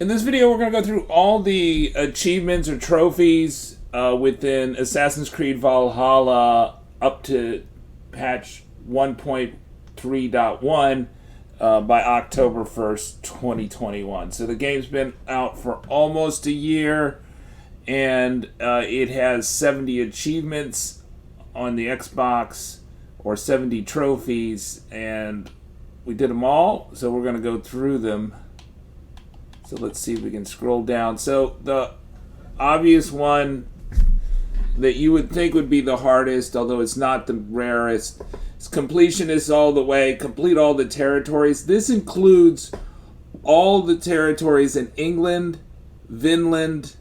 In this video, we're going to go through all the achievements or trophies within Assassin's Creed Valhalla up to patch 1.3.1 by October 1st, 2021. So the game's been out for almost a year, and it has 70 achievements on the Xbox, or 70 trophies, and we did them all, so we're going to go through them. So let's see if we can scroll down. So the obvious one that you would think would be the hardest, although it's not the rarest, is Completionist All The Way. Complete all the territories. This includes all the territories in England, Vinland,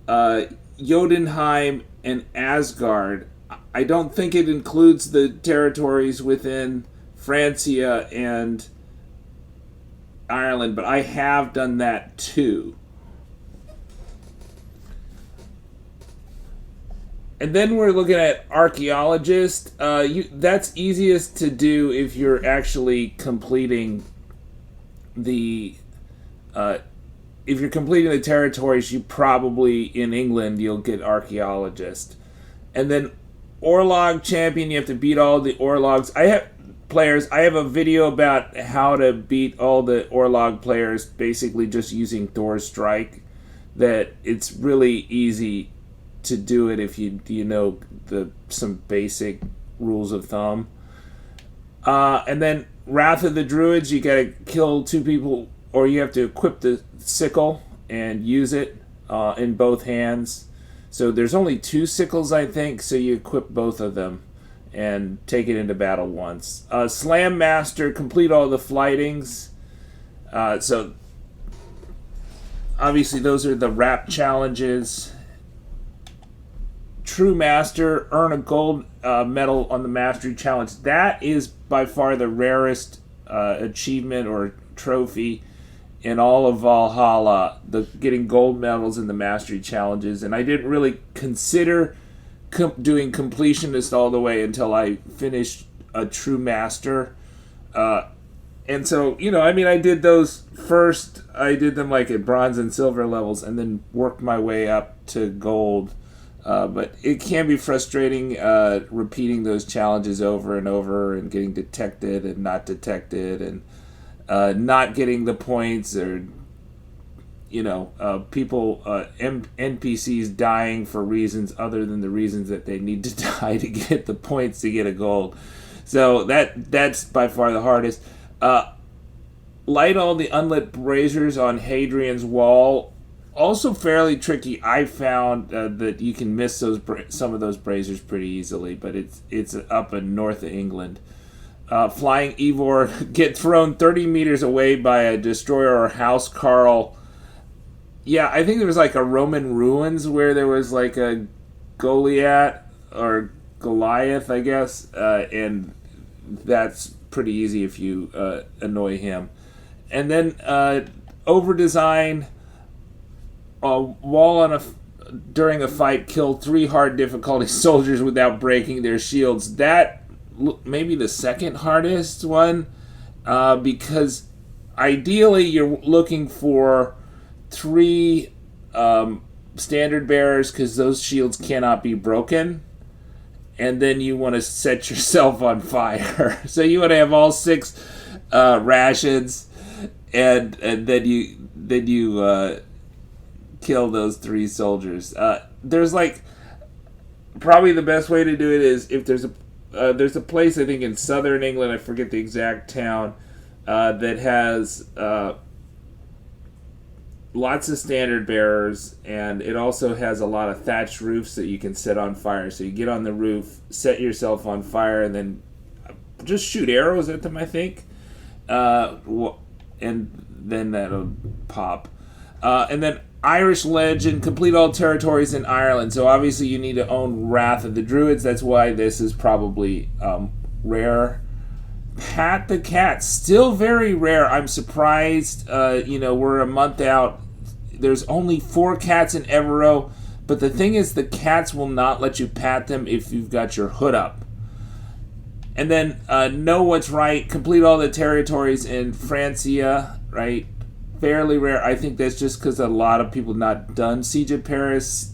Jotunheim, and Asgard. I don't think it includes the territories within Francia and Ireland, but I have done that too. And then we're looking at Archaeologist. That's easiest to do if you're actually completing the if you're completing the territories. You probably in England you'll get Archaeologist. And then Orlog Champion, you have to beat all the Orlogs. I have a video about how to beat all the Orlog players, basically just using Thor's Strike. That it's really easy to do it if you know some basic rules of thumb. And then Wrath of the Druids, you gotta kill 2 people, or you have to equip the sickle and use it in both hands. So there's only 2 sickles, I think, so you equip both of them and take it into battle once. Slam Master, complete all the flightings. So obviously those are the rap challenges. True Master, earn a gold medal on the Mastery Challenge. That is by far the rarest achievement or trophy in all of Valhalla, getting gold medals in the Mastery Challenges. And I didn't really consider doing Completionist All The Way until I finished a True Master. And so, I did those first. I did them like at bronze and silver levels and then worked my way up to gold. But it can be frustrating repeating those challenges over and over and getting detected and not detected and not getting the points, or people, NPCs dying for reasons other than the reasons that they need to die to get the points to get a gold. So that's by far the hardest. Light all the unlit braziers on Hadrian's wall. Also fairly tricky. I found that you can miss some of those braziers pretty easily, but it's up in north of England. Flying Eivor, get thrown 30 meters away by a destroyer or housecarl. Yeah, I think there was like a Roman ruins where there was like a Goliath or Goliath, I guess, and that's pretty easy if you annoy him. And then Overdesign, wall during a fight, kill 3 hard difficulty soldiers without breaking their shields. That maybe the second hardest one, because ideally you're looking for 3 standard bearers, because those shields cannot be broken, and then you want to set yourself on fire. So you want to have all 6 rations, and then you kill those 3 soldiers. There's probably the best way to do it is if there's a place, I think in southern England, I forget the exact town, that has lots of standard bearers, and it also has a lot of thatched roofs that you can set on fire. So you get on the roof, set yourself on fire, and then just shoot arrows at them, I think, and then that'll pop. And then Irish Legend, complete all territories in Ireland. So obviously you need to own Wrath of the Druids. That's why this is probably rare. Pat the Cat, still very rare. I'm surprised. We're a month out. There's only 4 cats in Eivor, but the thing is, the cats will not let you pat them if you've got your hood up. And then Know What's Right, complete all the territories in Francia, right? fairly rare. I think that's just because a lot of people not done Siege of Paris.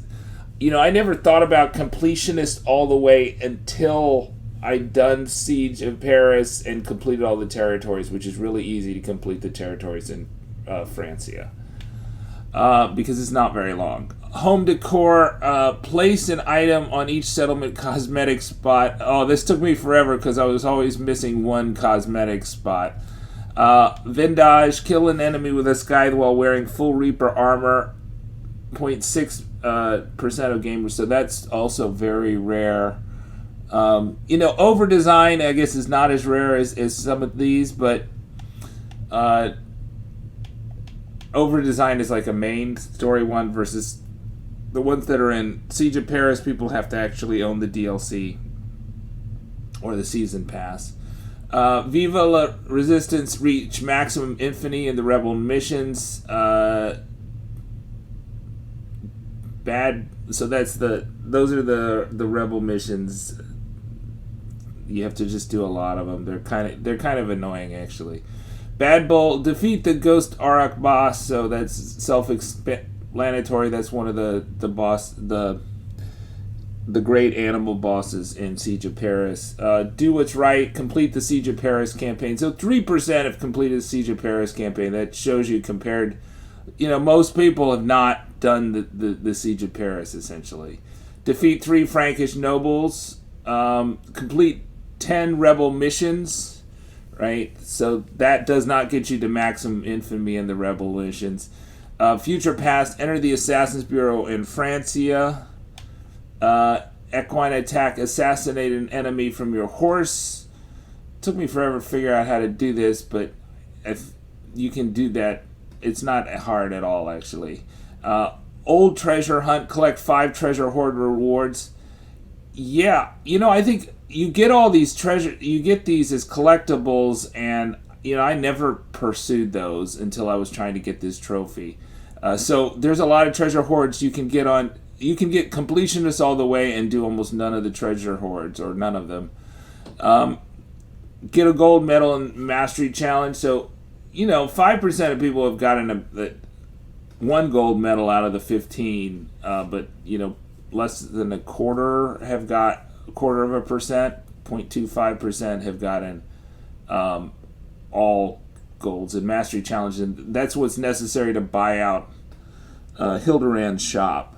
I never thought about Completionist All The Way until I'd done Siege of Paris and completed all the territories, which is really easy to complete the territories in Francia. Because it's not very long. Home decor, place an item on each settlement cosmetic spot. Oh, this took me forever because I was always missing one cosmetic spot. Vendange, kill an enemy with a scythe while wearing full Reaper armor. 0.6% of gamers, so that's also very rare. Overdesign, I guess, is not as rare as some of these, but Overdesign is like a main story one versus the ones that are in Siege of Paris. People have to actually own the DLC or the season pass. Vive la Resistance reach maximum infamy in the rebel missions. So those are the rebel missions. You have to just do a lot of them. They're kind of annoying actually. Bad Bull, defeat the Ghost Auroch boss. So that's self-explanatory. That's one of the boss, the great animal bosses in Siege of Paris. Do what's right. Complete the Siege of Paris campaign. So 3% have completed the Siege of Paris campaign. That shows you compared. Most people have not done the Siege of Paris essentially. Defeat 3 Frankish nobles. Complete 10 rebel missions. Right, so that does not get you to maximum infamy in the rebel missions. Future past, enter the Assassin's Bureau in Francia. Equine Attach, assassinate an enemy from your horse. Took me forever to figure out how to do this, but if you can do that, it's not hard at all actually. Old treasure hunt, collect 5 treasure hoard rewards. Yeah, I think you get all these you get these as collectibles, and I never pursued those until I was trying to get this trophy. So there's a lot of treasure hoards you can get on. You can get Completionists All The Way and do almost none of the treasure hoards, or none of them. Get a gold medal in Mastery Challenge. So 5% of people have gotten one gold medal out of the 15, but less than a quarter have got a quarter of a percent. 0.25% have gotten all golds in Mastery Challenge, and that's what's necessary to buy out Hildebrand's shop.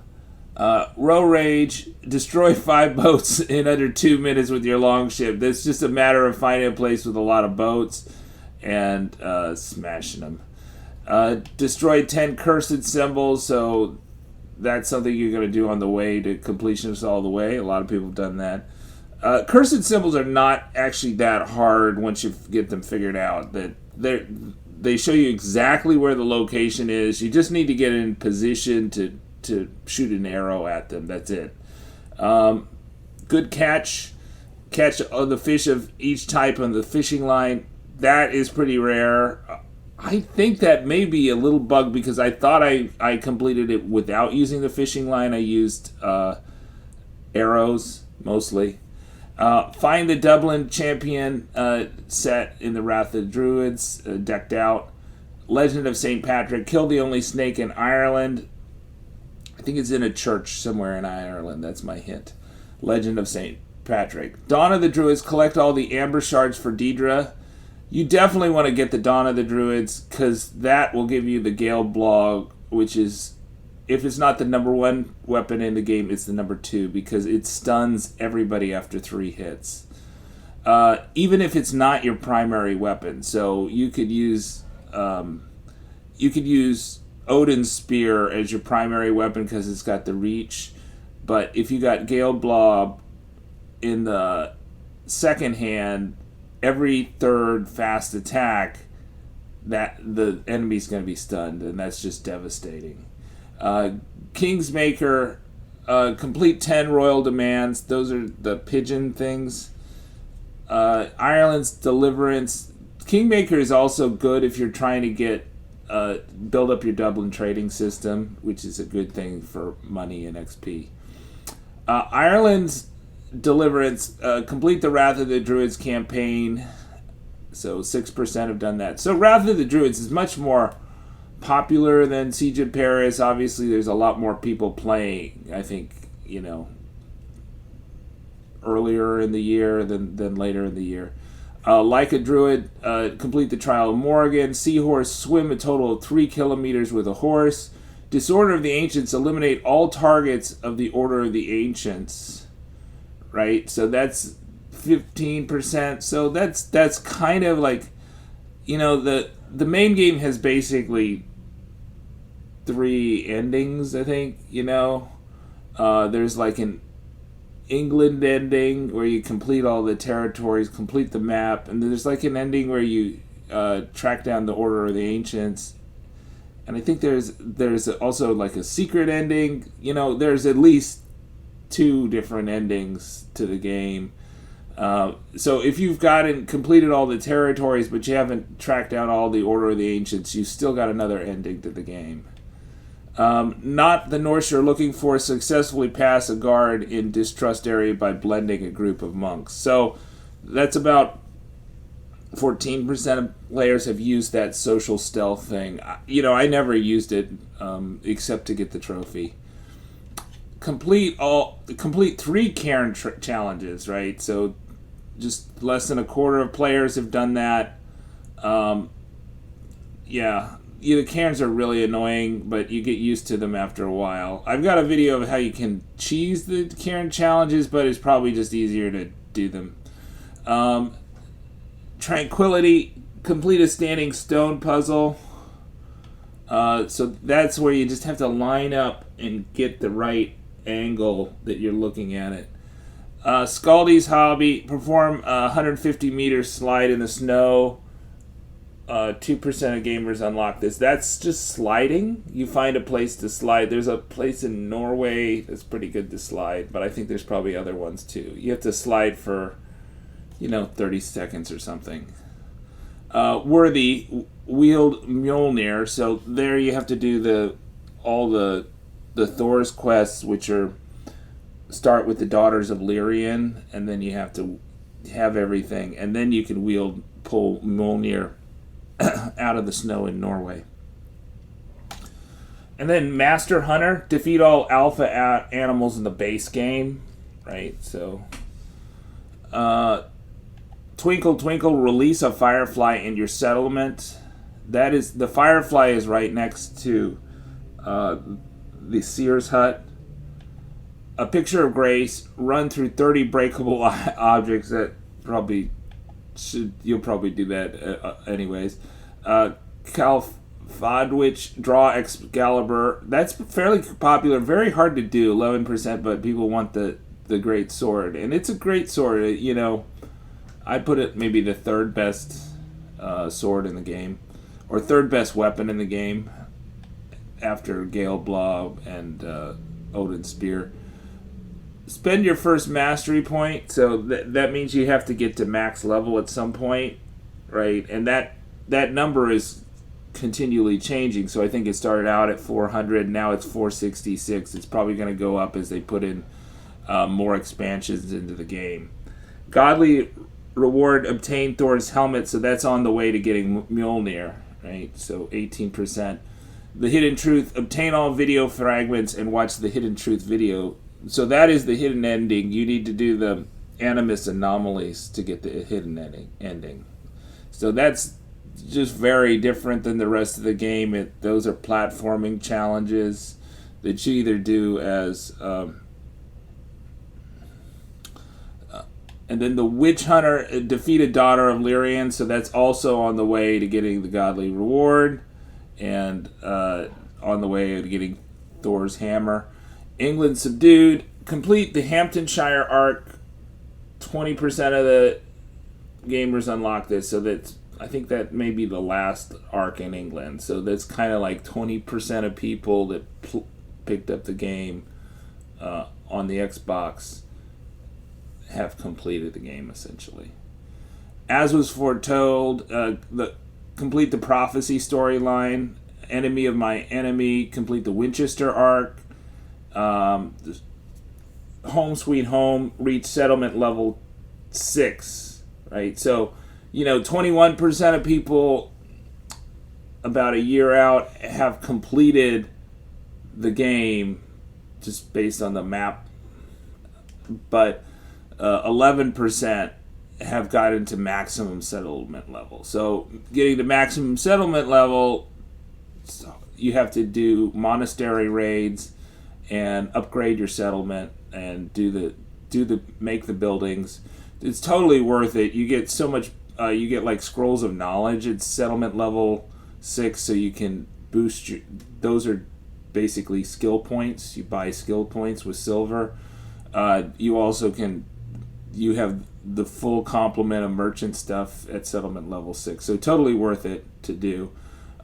Row Rage, destroy 5 boats in under 2 minutes with your longship. That's just a matter of finding a place with a lot of boats and smashing them. Destroy 10 cursed symbols, so that's something you're going to do on the way to Completionists All The Way. A lot of people have done that. Cursed symbols are not actually that hard once you get them figured out. That they show you exactly where the location is. You just need to get in position to shoot an arrow at them. That's it. Good catch. Catch the fish of each type on the fishing line. That is pretty rare. I think that may be a little bug because I thought I completed it without using the fishing line. I used arrows mostly. Find the Dublin Champion set in the Wrath of the Druids, decked out. Legend of St. Patrick, kill the only snake in Ireland. I think it's in a church somewhere in Ireland. That's my hint. Legend of St. Patrick. Dawn of the Druids, collect all the amber shards for Daedra. You definitely want to get the Dawn of the Druids because that will give you the Gale Blog, which is, if it's not the number 1 weapon in the game, it's the number 2 because it stuns everybody after 3 hits. Even if it's not your primary weapon. So you could use Odin's Spear as your primary weapon because it's got the reach. But if you got Gale Blob in the second hand, every third fast attack, that the enemy's going to be stunned, and that's just devastating. Kingsmaker, complete 10 royal demands. Those are the pigeon things. Ireland's Deliverance. Kingmaker is also good if you're trying to get build up your Dublin trading system, which is a good thing for money and XP. Ireland's Deliverance, complete the Wrath of the Druids campaign. So 6% have done that. So Wrath of the Druids is much more popular than Siege of Paris. Obviously, there's a lot more people playing, I think, earlier in the year than later in the year. Like a Druid, complete the Trial of Morrigan. Seahorse, swim a total of 3 kilometers with a horse. Disorder of the Ancients, eliminate all targets of the Order of the Ancients. Right? So that's 15%. So that's kind of like, the main game has basically 3 endings, I think, There's like an England ending where you complete all the territories, complete the map, and there's like an ending where you track down the Order of the Ancients. And I think there's also like a secret ending. There's at least 2 different endings to the game. So if you've completed all the territories, but you haven't tracked down all the Order of the Ancients, you still got another ending to the game. Not the Norse you're looking for. Successfully pass a guard in distrust area by blending a group of monks. So that's about 14% of players have used that social stealth thing. I never used it except to get the trophy. Complete 3 cairn challenges, right? So just less than a quarter of players have done that. The cairns are really annoying, but you get used to them after a while. I've got a video of how you can cheese the cairn challenges, but it's probably just easier to do them. Tranquility, complete a standing stone puzzle. So that's where you just have to line up and get the right angle that you're looking at it. Scaldy's Hobby, perform a 150 meter slide in the snow. 2% of gamers unlock this. That's just sliding. You find a place to slide. There's a place in Norway that's pretty good to slide, but I think there's probably other ones too. You have to slide for 30 seconds or something. Worthy, wield Mjolnir. So there you have to do all the Thor's quests, which start with the Daughters of Lyrien, and then you have to have everything, and then you can pull Mjolnir out of the snow in Norway. And then Master Hunter, defeat all alpha animals in the base game, right? So, Twinkle Twinkle, release a firefly in your settlement. The firefly is right next to the seer's hut. A picture of grace, run through 30 breakable objects. That you'll probably do that anyways. Calfadwich, draw Excalibur. That's fairly popular, very hard to do, 11%, but people want the great sword, and it's a great sword. I put it maybe the 3rd best sword in the game, or 3rd best weapon in the game, after Gale Blob and Odin's Spear. Spend your first mastery point, so that means you have to get to max level at some point, right? And that number is continually changing, so I think it started out at 400, now it's 466. It's probably going to go up as they put in more expansions into the game. Godly reward, obtain Thor's helmet, so that's on the way to getting Mjolnir, right? So 18%. The Hidden Truth, obtain all video fragments and watch the Hidden Truth video. So that is the hidden ending. You need to do the Animus Anomalies to get the hidden ending. So that's just very different than the rest of the game. Those are platforming challenges that you either do as... and then the Witch Hunter, defeat a Daughter of Lyrien, so that's also on the way to getting the Godly Reward, and on the way to getting Thor's Hammer. England Subdued, complete the Hamptonshire arc. 20% of the gamers unlock this, so I think that may be the last arc in England. So that's kind of like 20% of people that picked up the game on the Xbox have completed the game, essentially. As was foretold, complete the Prophecy storyline. Enemy of my enemy, complete the Winchester arc. Home Sweet Home, reach settlement level 6, right? So, 21% of people about a year out, have completed the game just based on the map, but 11% have gotten to maximum settlement level. So getting to maximum settlement level, you have to do monastery raids and upgrade your settlement and make the buildings. It's totally worth it. You get so much. You get like scrolls of knowledge. It's settlement level 6, so you can boost your. Those are basically skill points. You buy skill points with silver. You also can. You have the full complement of merchant stuff at settlement level 6, so totally worth it to do.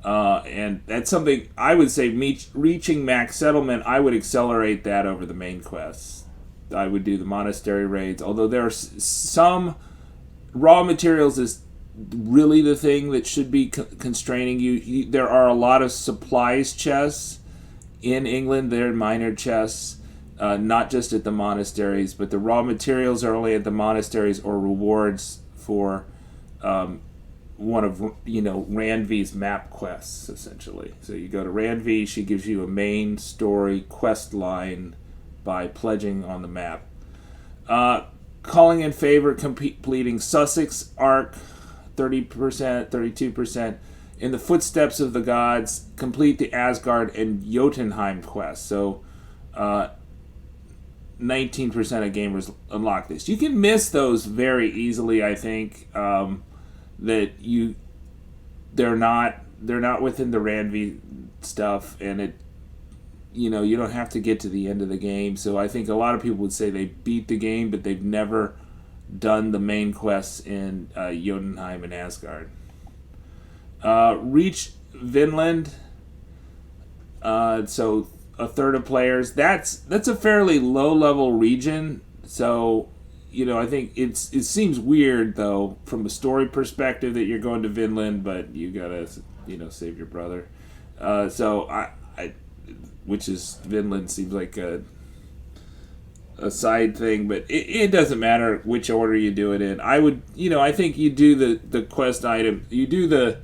And that's something I would say. Reaching max settlement, I would accelerate that over the main quests. I would do the monastery raids, although there are some raw materials is really the thing that should be constraining you. There are a lot of supplies chests in England. They're minor chests, not just at the monasteries, but the raw materials are only at the monasteries or rewards for one of Randvi's map quests, essentially. So you go to Randvi, she gives you a main story quest line by pledging on the map. Calling in favor, completing Sussex Arc, 30%, 32%. In the Footsteps of the Gods, complete the Asgard and Jotunheim quest. So 19% of gamers unlock this. You can miss those very easily, I think. They're not within the Randvi stuff, and you don't have to get to the end of the game. So I think a lot of people would say they beat the game, but they've never done the main quests in Jotunheim and Asgard. Reach Vinland. So a third of players. That's a fairly low level region. So I think it seems weird though from a story perspective that you're going to Vinland, but you gotta save your brother. So I which is Vinland seems like a side thing, but it doesn't matter which order you do it in. I would, I think you do the quest item, you do the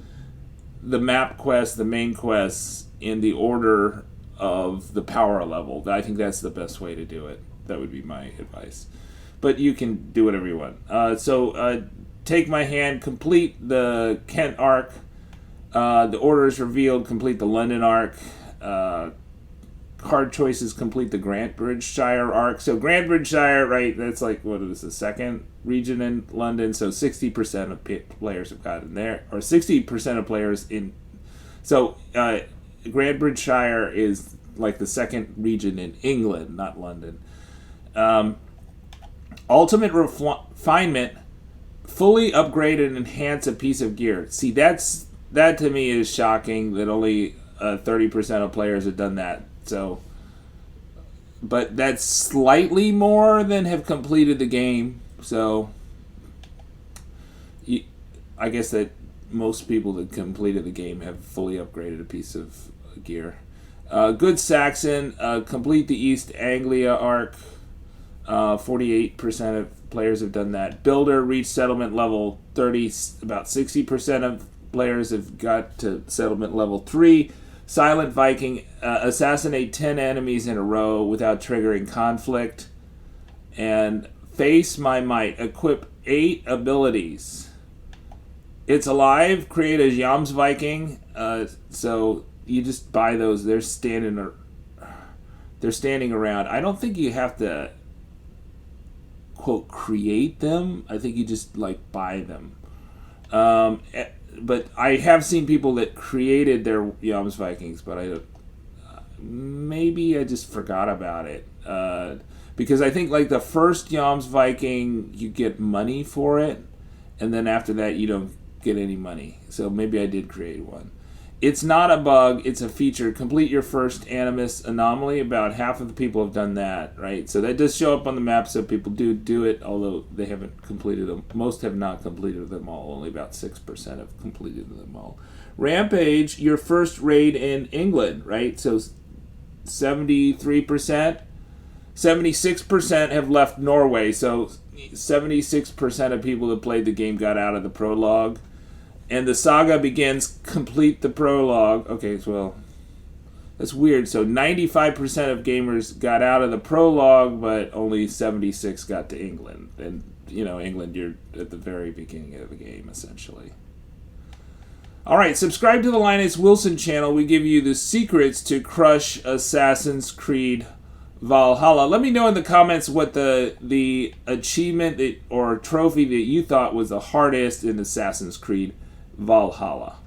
map quest, the main quests in the order of the power level. I think that's the best way to do it. That would be my advice. But you can do whatever you want. So take my hand, complete the Kent arc. The order is revealed, complete the London arc. Card choices, complete the Grantbridgeshire arc. So Grantbridgeshire, right, that's like, what is the second region in London? So 60% of players have gotten there, or 60% of players in... So Grantbridgeshire is like the second region in England, not London. Ultimate Refinement, fully upgrade and enhance a piece of gear. See, that to me is shocking that only 30% of players have done that. So, but that's slightly more than have completed the game. So, I guess that most people that completed the game have fully upgraded a piece of gear. Good Saxon, complete the East Anglia arc. 48% of players have done that. Builder, reach settlement level 30. About 60% of players have got to settlement level 3. Silent Viking, assassinate 10 enemies in a row without triggering conflict. And Face My Might, equip 8 abilities. It's alive, create a Jomsviking. So you just buy those. They're standing around. I don't think you have to, quote, create them. I think you just buy them. But I have seen people that created their Jomsvikings, but maybe I just forgot about it. Because I think the first Jomsviking, you get money for it, and then after that you don't get any money. So maybe I did create one. It's not a bug, it's a feature. Complete your first Animus Anomaly. About half of the people have done that, right? So that does show up on the map, so people do it, although they haven't completed them. Most have not completed them all. Only about 6% have completed them all. Rampage, your first raid in England, right? So 73%, 76% have left Norway. So 76% of people that played the game got out of the prologue. And the saga begins, complete the prologue. Okay, well, that's weird. So 95% of gamers got out of the prologue, but only 76 got to England. And, you know, England, you're at the very beginning of the game, essentially. All right, subscribe to the Linus Wilson channel. We give you the secrets to crush Assassin's Creed Valhalla. Let me know in the comments what the achievement or trophy that you thought was the hardest in Assassin's Creed Valhalla.